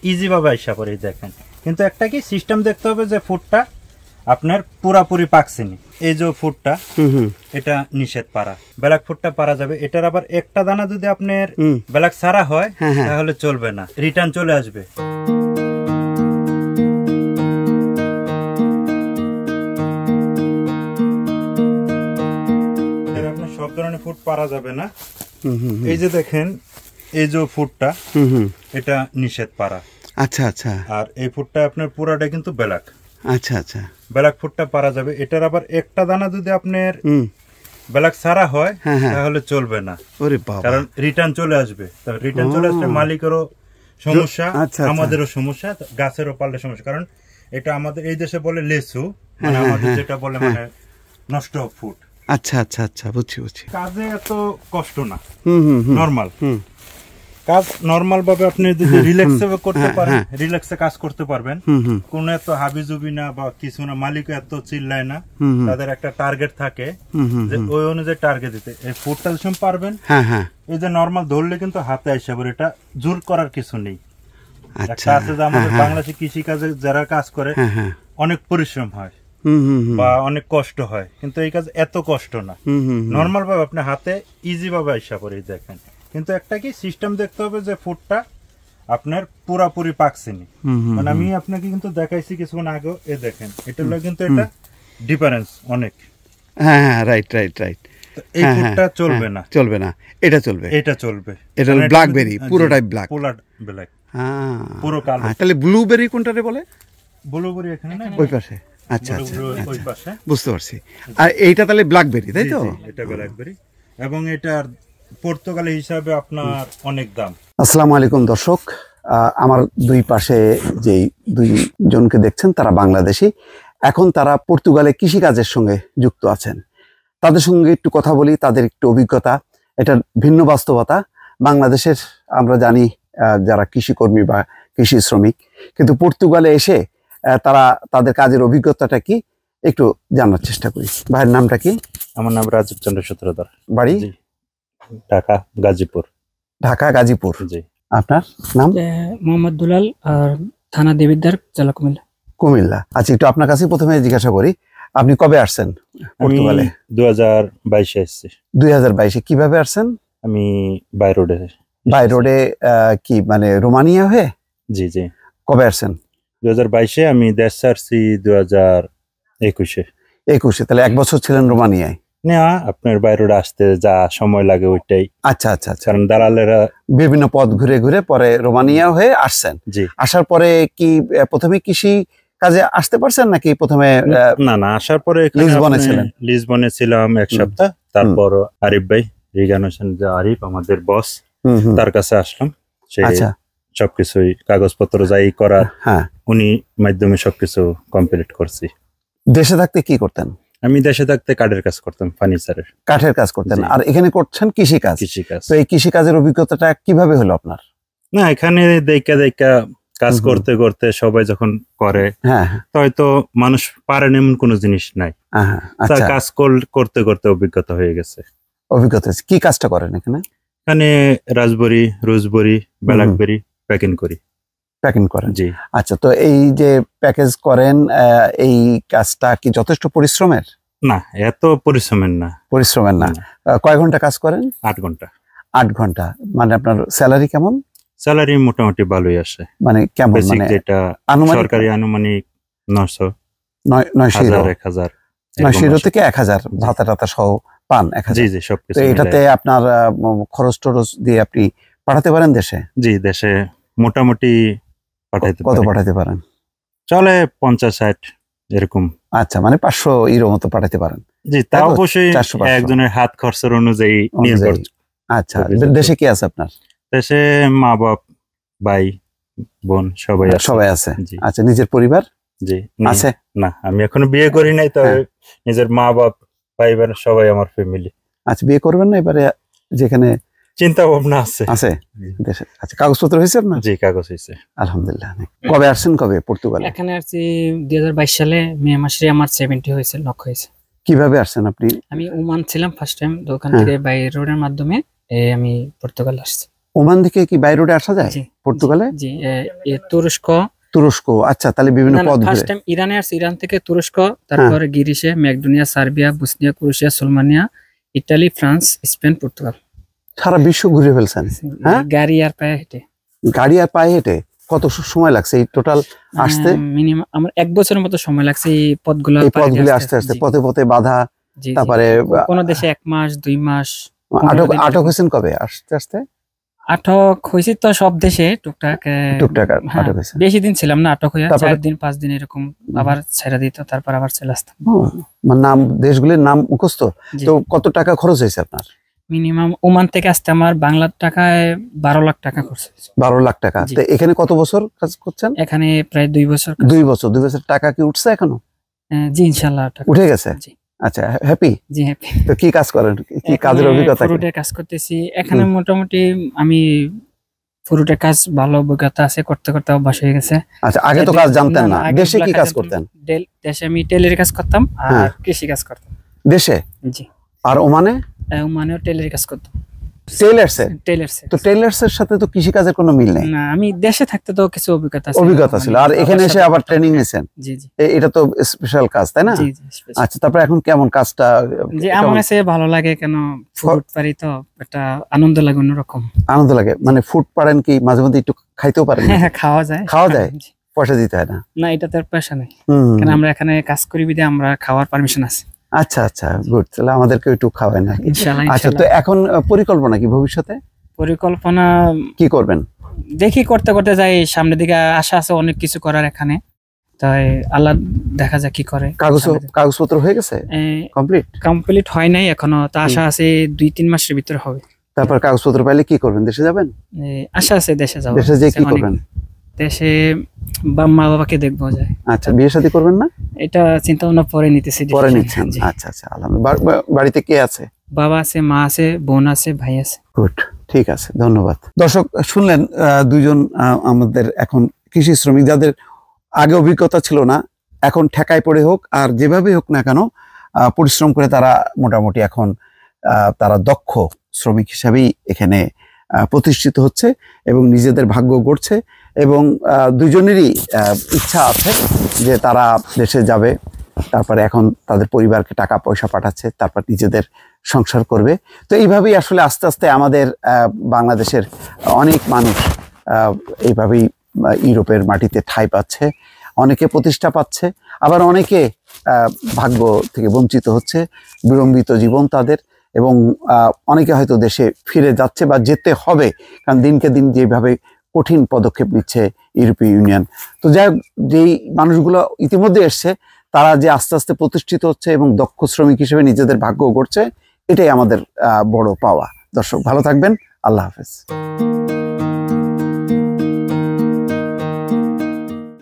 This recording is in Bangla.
ইজি ভাবে আইসা পড়ে দেখেন। কিন্তু একটা কি সিস্টেম দেখতে হবে যে ফুডটা আপনার পুরাপুরি পাকছেনি। এই যে ফুডটা এটা নিষেধ পারা, ব্ল্যাক ফুডটা পারা যাবে। এটার আবার একটা দানা যদি আপনার ব্ল্যাক ছাড়া হয় তাহলে চলবে না, রিটার্ন চলে আসবে। আপনার সব ধরনের ফুড পারা যাবে না। এই যে দেখেন এই যে ফুডটা এটা নিষেধ পারা। আচ্ছা আচ্ছা। আর এই ফুডটা আপনার পুরাটা কিন্তু ব্ল্যাক। আচ্ছা আচ্ছা, ব্ল্যাক ফুডটা পারা যাবে। এটার আবার একটা দানা যদি আপনার ব্ল্যাক ছাড়া হয় তাহলে চলবে না, কারণ রিটার্ন চলে আসবে। রিটার্ন চলে আসলে মালিকেরও সমস্যা, আমাদেরও সমস্যা, গাছেরও পাল্টে সমস্যা। কারণ এটা আমাদের এই দেশে বলে লেসু, মানে আমাদের যেটা বলে মানে নষ্ট ফুড। আচ্ছা আচ্ছা আচ্ছা, বুঝছি বুঝছি। কাজে এত কষ্ট না, নরমাল কাজ। নরমাল ভাবে আপনি যদি রিল্যাক্সে করতে পারেন, রিল্যাক্সে কাজ করতে পারবেন। কোন এত হাবিজুবি না বা কিছু না, মালিক এত চিল্লায় না। তাদের একটা টার্গেট থাকে যে ওই অনুযায়ী টার্গেট দিতে। এই ফুডটা যখন পারবেন, এই যে নরমাল ধরলে কিন্তু হাতে আসে, এটা জোর করার কিছু নেই। একটা আছে যে আমাদের বাংলাদেশে কৃষি কাজে যারা কাজ করে অনেক পরিশ্রম হয় বা অনেক কষ্ট হয়, কিন্তু এই কাজ এত কষ্ট না। নরমাল ভাবে আপনি হাতে ইজি ভাবে আইসা পড়ে দেখেন। কিন্তু একটা কি সিস্টেম দেখতে হবে যে ফুডটা আপনার পুরাপুরি পাকছেনি। মানে আমি আপনাকে কিন্তু দেখাইছি কিছুক্ষণ আগে, এ দেখেন এটা হলো কিন্তু এটা ডিফারেন্স অনেক। হ্যাঁ হ্যাঁ, রাইট রাইট রাইট। এই ফুডটা চলবে না, চলবে না, এটা চলবে, এটা চলবে। এটা ব্ল্যাকবেরি, পুরোটাই ব্ল্যাক, ব্ল্যাক, পুরো কালো। তাহলে ব্লুবেরি কোনটারে বলে? ব্লুবেরি এখানে না, ওই পাশে। আচ্ছা আচ্ছা, ওই পাশে, বুঝতে পারছি। আর এইটা তাহলে ব্ল্যাকবেরি, তাই তো? এটা ব্ল্যাকবেরি, এবং এটার পর্তুগালি হিসাবে আপনার অনেক দাম। আসসালামু আলাইকুম দর্শক, আমার দুই পাশে যেই দুইজনকে দেখছেন তারা বাংলাদেশি। এখন তারা পর্তুগালে কৃষিকাজের সঙ্গে যুক্ত আছেন। তাদের সঙ্গে একটু কথা বলি, তাদের একটু অভিজ্ঞতা, এটার ভিন্ন বাস্তবতা। বাংলাদেশের আমরা জানি যারা কৃষিকর্মী বা কৃষি শ্রমিক, কিন্তু পর্তুগালে এসে তারা তাদের কাজের অভিজ্ঞতাটা কি একটু জানার চেষ্টা করি। ভাইয়ের নামটা কি? আমার নাম রাজীব চন্দ্র সূত্রধর, বাড়ি ঢাকা গাজীপুর। ঢাকা গাজীপুর। জি। আপনার নাম? মোহাম্মদ দুলাল, আর থানা দেবিদ্বার, জেলা কুমিল্লা। কুমিল্লা। আচ্ছা, একটু আপনার কাছে প্রথমে জিজ্ঞাসা করি, আপনি কবে আসছেন পর্তুগালে? 2022 এসেছি। 2022 কিভাবে আসছেন? আমি বাই রোডে। বাই রোডে কি মানে রোমানিয়া হয়ে? জি জি। কবে আসছেন? 2022 আমি দেশ ছাড়ছি 2021। তাহলে 1 বছর ছিলেন রোমানিয়ায়? না, আপনার বাই রোডে আসতে যা সময় লাগে ওইটাই। আচ্ছা আচ্ছা আচ্ছা, কারণ দালালেরা বিভিন্ন পথ ঘুরে ঘুরে পরে রোমানিয়া হয়ে আসছেন। জি। আসার পরে কি প্রথমে কৃষি কাজে আসতে পারছেন নাকি প্রথমে? না না, আসার পরে লিসবনে ছিলেন? লিসবনে ছিলাম 1 সপ্তাহ। তারপর আরিফ ভাই, রিগান হোসেন যে আরিফ আমাদের বস, তার কাছে আসলাম। সে সবকিছুই কাগজপত্র যাই করার উনি মাধ্যমে সবকিছু কমপ্লিট করছি। দেশে থাকতে কি করতেন? আমি দেশে থাকতে কাঠের কাজ করতাম, ফার্নিচারের কাঠের কাজ করতেন। আর এখানে করছেন কৃষিকাজ? কৃষিকাজ। তো এই কৃষিকাজের অভিজ্ঞতাটা কিভাবে হলো আপনার? না, এখানে দেখা কাজ করতে করতে সবাই যখন করে, হয়তো মানুষ পারেন এমন কোনো জিনিস নাই। কাজ করতে করতে অভিজ্ঞতা হয়ে গেছে। অভিজ্ঞতা কি কাজটা করেন এখানে? এখানে রাজবরি, রোজবরি, ব্ল্যাকবেরি প্যাকিং করি। প্যাকিং করেন? জি। আচ্ছা, তো এই যে প্যাকেজ করেন, এই কাজটা কি যথেষ্ট পরিশ্রমের? না, এত পরিশ্রমের না। পরিশ্রমের না। কয় ঘন্টা কাজ করেন? 8 ঘন্টা। 8 ঘন্টা। মানে আপনার স্যালারি কেমন? স্যালারি মোটামুটি ভালোই আসে। মানে কেমন? মানে যেটা সরকারি আনুমানিক 900 900 থেকে 1000 ভাতা টাতা সহ পান? 1000? জি জি, সবকিছু। তো এটাতে আপনার খরচ টরচ দিয়ে আপনি পাঠাতে পারেন দেশে? জি, দেশে মোটামুটি পাঠাইতে পারেন। কত পাঠাতে পারেন? চলে 50-60 এরকম। আচ্ছা, মানে 500 ইউরো মতো পাঠাতে পারেন? জি, তা অবশ্যই একজনের হাত খরচের অনুযায়ী নির্ভর। আচ্ছা, দেশে কি আছে আপনার? দেশে মা বাপ, ভাই বোন সবাই আছে। আচ্ছা, নিজের পরিবার? জি আছে। না, আমি এখনো বিয়ে করি নাই, তবে নিজের মা বাপ, ভাই বোন সবাই আমার ফ্যামিলি। আচ্ছা, বিয়ে করবেন না এবারে? যেখানে চিন্তা ভাবনা আছে দেশে। আচ্ছা, কাগজপত্র হয়েছে আপনার? জি, কাগজ হয়েছে। আলহামদুলিল্লাহ। কবে আসছেন, কবে পর্তুগালে? এখানে আসছি 2022 সালে মে মাসে। আমার 70 হয়েছে, লক্ষ হয়েছে। কিভাবে আসছেন আপনি? আমি ওমান ছিলাম ফার্স্ট টাইম, তো ওখান থেকে বাই রোডের মাধ্যমে আমি পর্তুগাল আসছি। ওমান থেকে কি বাই রোডে আসা যায় জি, পর্তুগালে? জি তুরস্ক। তুরস্ক, আচ্ছা, তাহলে বিভিন্ন পথ ফার্স্ট টাইম ইরানে আসছে, ইরান থেকে তুরস্ক, তারপরে গ্রিসে, Macedonia, Serbia, Bosnia, Croatia, Slovenia, Italy, France, Spain, Portugal. সারা বিশ্ব ঘুরে ফেলছেন? হ্যাঁ, গাড়ি আর পায়ে হেঁটে। গাড়ি আর পায়ে হেঁটে কত সময় লাগছে এই টোটাল আসতে? মিনিমাম আমার 1 বছরের মতো সময় লাগছে এই পথগুলো আসতে আসতে, পথে পথে বাধা, তারপরে কোন দেশে 1 মাস 2 মাস। আটক হয়েছেন কবে আসতে আসতে? আটক হয়েছি তো সব দেশে টুকটাক আটক হয়েছে। বেশি দিন ছিলাম না, আটক হয়ে 4 দিন 5 দিন এরকম, আবার ছেড়ে দিত, তারপর আবার চলে আসতাম। নাম, দেশগুলির নাম মুখস্থ? তো কত টাকা খরচ হয়েছে আপনার? মিনিমাম ওমান থেকে আসতে আমার বাংলা টাকায় 12 লাখ টাকা খরচ হয়েছে। 12 লাখ টাকা। তো এখানে কত বছর কাজ করছেন? এখানে প্রায় 2 বছর। 2 বছর। 2 বছর টাকা কি উঠছে এখনো? জি ইনশাআল্লাহ টাকা উঠে গেছে। আচ্ছা, হ্যাপি? জি হ্যাপি। তো কি কাজ করেন, কি কাজের অভিজ্ঞতা? ফ্রুটের কাজ করতেছি এখানে। মোটামুটি আমি ফ্রুটের কাজ ভালো অভিজ্ঞতা আছে, করতে করতে অভ্যাস হয়ে গেছে। আচ্ছা, আগে তো কাজ জানতেন না? দেশে কি কাজ করতেন? দেশে আমি টেইলারের কাজ করতাম আর কৃষি কাজ করতাম। দেশে? জি। আর ওমানে? ওমানেও টেইলারের কাজ করতাম। তো টেইলার্সের সাথে তো কৃষি কাজের কোনো মিল নেই। না, আমি দেশে থাকতে তো কিছু অভিজ্ঞতা ছিল, আর এখানে এসে আবার ট্রেনিং নিয়েছেন। জি জি। এটা তো স্পেশাল কাজ, তাই না? জি জি। আচ্ছা, তারপর এখন কেমন কাজটা? জি, আমার কাছে ভালো লাগে, কেন ফুড পারি তো একটা আনন্দ লাগে, অন্যরকম আনন্দ লাগে। মানে ফুড পারেন কি মাঝে মধ্যে একটু খাইতেও পারেন? হ্যাঁ, খাওয়া যায়। পয়সা দিতে হয় না? না, এটা তো পয়সা নেই, কারণ আমরা এখানে কাজ করি বিধে আমরা খাওয়ার পারমিশন আছে। আচ্ছা আচ্ছা, গুড। তাহলে আমাদেরকে একটু খাওয়ায় না? ইনশাআল্লাহ। আচ্ছা, তো এখন পরিকল্পনা কি ভবিষ্যতে? পরিকল্পনা কি করবেন? দেখি, করতে করতে যাই, সামনের দিকে আশা আছে অনেক কিছু করার এখানে, তাই আল্লাহ দেখা যাক কি করে। কাগজপত্র হয়ে গেছে? কমপ্লিট হয় নাই এখনো, তো আশা আছে 2-3 মাসের ভিতরে হবে। তারপর কাগজপত্র পাইলে কি করবেন? দেশে যাবেন? আশা আছে দেশে যাব। দেশে যে কি করবেন? দেশে মা বাবাকে দেখবো যায়। আচ্ছা, বিয়ে শাদী করবেন না? এটা চিন্তা ভাবনা পরে নিতেছি। পরে নিচ্ছেন? আচ্ছা আচ্ছা, আলহামদুলিল্লাহ। বাড়িতে কে আছে? বাবা আছে, মা আছে, বোন আছে, ভাই আছে। গুড, ঠিক আছে, ধন্যবাদ। দর্শক শুনলেন দুইজন আমাদের এখন কৃষি শ্রমিক, যাদের আগে অভিজ্ঞতা ছিল না, এখন ঠেকায় পড়ে হোক আর যেভাবে হোক না কেন পরিশ্রম করে তারা মোটামুটি এখন তারা দক্ষ শ্রমিক হিসাবেই এখানে প্রতিষ্ঠিত হচ্ছে এবং নিজেদের ভাগ্য গড়ছে। এবং দুজনেরই ইচ্ছা আছে যে তারা দেশে যাবে, তারপরে এখন তাদের পরিবারকে টাকা পয়সা পাঠাচ্ছে, তারপর নিজেদের সংসার করবে। তো এইভাবেই আসলে আস্তে আস্তে আমাদের বাংলাদেশের অনেক মানুষ এইভাবেই ইউরোপের মাটিতে ঠাঁই পাচ্ছে, অনেকে প্রতিষ্ঠা পাচ্ছে, আবার অনেকে ভাগ্য থেকে বঞ্চিত হচ্ছে, বিড়ম্বিত জীবন তাদের, এবং অনেকে হয়তো দেশে ফিরে যাচ্ছে বা যেতে হবে, কারণ দিনকে দিন যেভাবে কঠিন পদক্ষেপ নিচ্ছে ইউরোপীয় ইউনিয়ন। তো যাই হোক, যেই মানুষগুলো ইতিমধ্যে এসছে তারা যে আস্তে আস্তে প্রতিষ্ঠিত হচ্ছে এবং দক্ষ শ্রমিক হিসেবে নিজেদের ভাগ্য গড়ছে, এটাই আমাদের বড় পাওয়া। দর্শক ভালো থাকবেন, আল্লাহ হাফেজ।